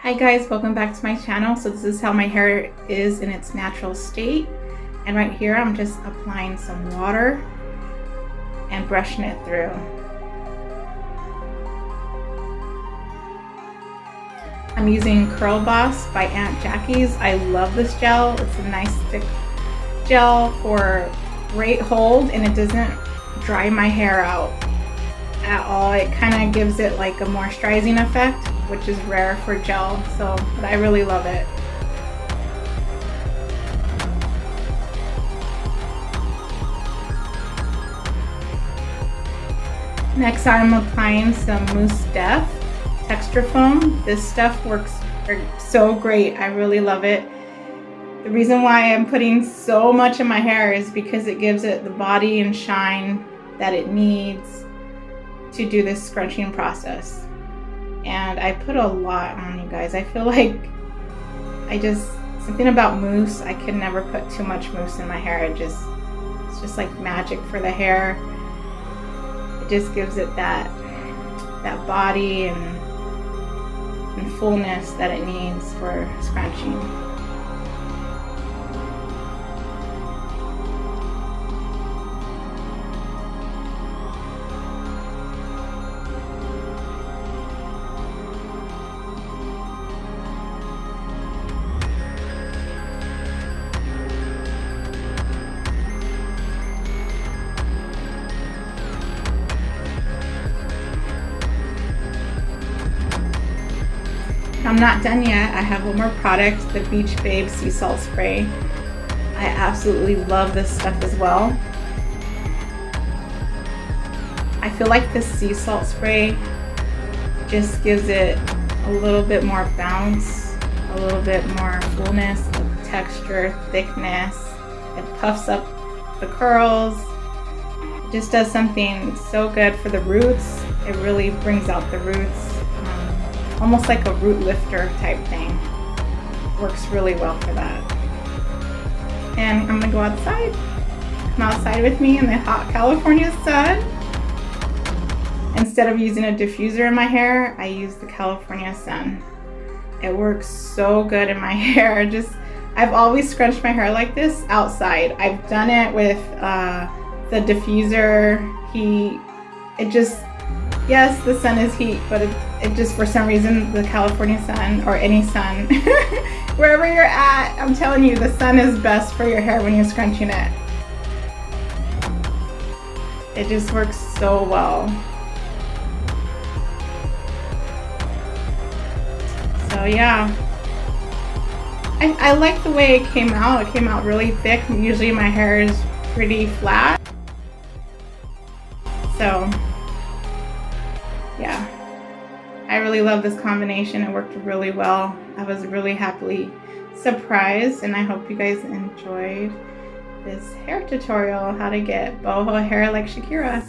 Hi guys, welcome back to my channel. So this is how my hair is in its natural state. And right here I'm just applying some water and brushing it through. I'm using Curl Boss by Aunt Jackie's. I love this gel. It's a nice thick gel for great hold, and it doesn't dry my hair out at all. It kind of gives it like a moisturizing effect, which is rare for gel, but I really love it. Next, I'm applying some Mousse Def texture foam. This stuff works so great. I really love it. The reason why I'm putting so much in my hair is because it gives it the body and shine that it needs to do this scrunching process. And I put a lot on, you guys. I feel like something about mousse, I could never put too much mousse in my hair. It's just like magic for the hair. It just gives it that body and fullness that it needs for scrunching. I'm not done yet. I have one more product, the Beach Babe Sea Salt Spray. I absolutely love this stuff as well. I feel like this sea salt spray just gives it a little bit more bounce, a little bit more fullness, texture, thickness. It puffs up the curls. It just does something so good for the roots. It really brings out the roots. Almost like a root lifter type thing. Works really well for that. And I'm gonna go outside. Come outside with me in the hot California sun. Instead of using a diffuser in my hair, I use the California sun. It works so good in my hair. I've always scrunched my hair like this outside. I've done it with the diffuser heat. Yes, the sun is heat, but it just, for some reason, the California sun, or any sun, wherever you're at, I'm telling you, the sun is best for your hair when you're scrunching it. It just works so well. So yeah, I like the way it came out. It came out really thick. Usually my hair is pretty flat. So yeah, I really love this combination. It worked really well. I was really happily surprised, and I hope you guys enjoyed this hair tutorial, how to get boho hair like Shakira.